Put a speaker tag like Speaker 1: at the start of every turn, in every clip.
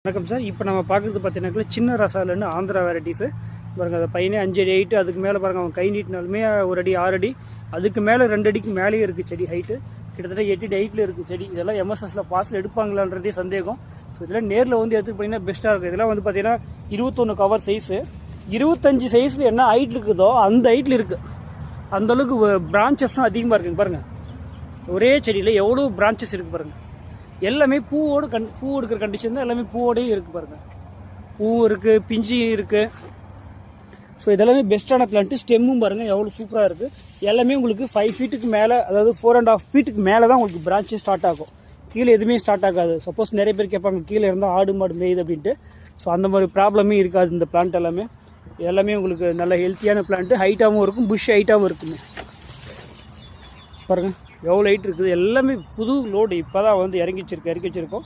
Speaker 1: வணக்கம் சார். இப்போ நம்ம பார்க்குறது பார்த்தீங்கன்னாக்கா சின்ன ரசாலன்னு ஆந்திரா வெரைட்டிஸு பாருங்கள். அதை பையனே 5 அடி ஹைட்டு, அதுக்கு மேலே பாருங்கள் அவன் கை நீட்டினாலுமே 1 அடி 6 அடி, அதுக்கு மேலே 2 அடிக்கு மேலேயே இருக்குது செடி. ஹைட்டு கிட்டத்தட்ட 8 அடி ஹைட்டில் இருக்குது செடி. இதெல்லாம் எம்எஸ்எஸ்ல பார்சல் எடுப்பாங்களான்றதே சந்தேகம். ஸோ இதெல்லாம் நேரில் வந்து எடுத்துகிட்டு போனீங்கன்னா பெஸ்ட்டாக இருக்கும். இதெல்லாம் வந்து பார்த்தீங்கன்னா 21 கவர் சைஸு, 25 சைஸில் என்ன ஹைட் இருக்குதோ அந்த ஹைட்டில் இருக்குது. அந்தளவுக்கு பிரான்ச்சஸும் அதிகமாக இருக்குங்க. பாருங்கள், ஒரே செடியில் எவ்வளோ பிரான்ச்சஸ் இருக்குது பாருங்கள். எல்லாமே பூவோடு பூ எடுக்கிற கண்டிஷன் தான். எல்லாமே பூவோடையும் இருக்குது பாருங்கள். பூ இருக்குது, பிஞ்சு இருக்குது. ஸோ இதெல்லாமே பெஸ்ட்டான பிளான்ட்டு. ஸ்டெம்மும் பாருங்கள் எவ்வளோ சூப்பராக இருக்குது. எல்லாமே உங்களுக்கு 5 ஃபீட்டுக்கு மேலே, அதாவது 4.5 ஃபீட்டுக்கு மேலே தான் உங்களுக்கு பிரான்ச்சே ஸ்டார்ட் ஆகும். கீழே எதுவுமே ஸ்டார்ட் ஆகாது. சப்போஸ் நிறைய பேர் கேட்பாங்க கீழே இருந்தால் ஆடு மாடு மேயுது அப்படின்ட்டு. ஸோ அந்த மாதிரி ப்ராப்ளமே இருக்காது. இந்த பிளான்ட் எல்லாமே உங்களுக்கு நல்ல ஹெல்த்தியான பிளான்ட்டு. ஹைட்டாகவும் இருக்கும், புஷ் ஹைட்டாகவும் இருக்குங்க. பாருங்கள் எவ்வளோ ஹைட் இருக்குது. எல்லாமே புது லோடு இப்போ தான் வந்து இறக்கி வச்சுருக்கோம்.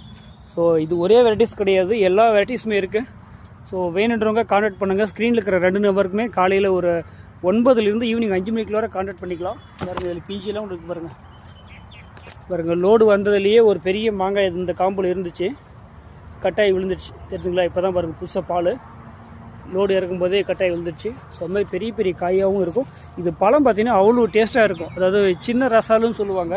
Speaker 1: ஸோ இது ஒரே வெரைட்டிஸ் கிடையாது, எல்லா வெரைட்டிஸுமே இருக்குது. ஸோ வேணுன்றவங்க கான்டாக்ட் பண்ணுங்கள். ஸ்க்ரீனில் இருக்கிற 2 நம்பருக்குமே காலையில் ஒரு 9லேருந்து ஈவினிங் 5 மணிக்குள்ள வரை கான்டாக்ட் பண்ணிக்கலாம். பாருங்கள், இதில் பிஜிலாம் உங்களுக்கு பாருங்கள் லோடு வந்ததுலேயே ஒரு பெரிய மாங்காய் இந்த காம்பில் இருந்துச்சு, கட்டாயி விழுந்துடுச்சு. தெரிஞ்சுங்களா? இப்போ தான் பாருங்கள் புதுசாக பால் லோடு இறக்கும்போதே கட்டாயி விழுந்துடுச்சு. ஸோ அது மாதிரி பெரிய பெரிய காயாகவும் இருக்கும். இது பழம் பார்த்திங்கன்னா அவ்வளோ டேஸ்ட்டாக இருக்கும். அதாவது சின்ன ரசாலுன்னு சொல்லுவாங்க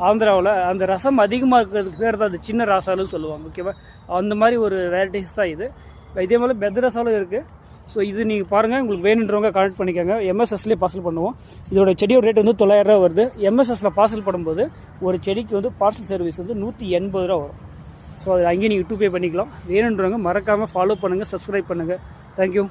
Speaker 1: ஆந்திராவில். அந்த ரசம் அதிகமாக இருக்கிறதுக்கு பேர் தான் அது சின்ன ரசாலுன்னு சொல்லுவாங்க. ஓகேவா? அந்த மாதிரி ஒரு வெரைட்டிஸ் தான் இது. இதே மாதிரி பெத் ரசாலும் இருக்குது. ஸோ இது நீங்கள் பாருங்கள், உங்களுக்கு வேணுன்றவங்க கான்டாக்ட் பண்ணிக்கோங்க. எம்எஸ்எஸ்லேயே பார்சல் பண்ணுவோம். இதோட செடியோட ரேட் வந்து 900 ரூபா வருது. எம்எஸ்எஸில் பார்சல் பண்ணும்போது ஒரு செடிக்கு வந்து பார்சல் சர்வீஸ் வந்து 180 ரூபா வரும். ஸோ அது அங்கேயே நீங்கள் 2 பே பண்ணிக்கலாம். வேணுன்றவங்க மறக்காமல் ஃபாலோ பண்ணுங்கள், சப்ஸ்கிரைப் பண்ணுங்கள். Thank you.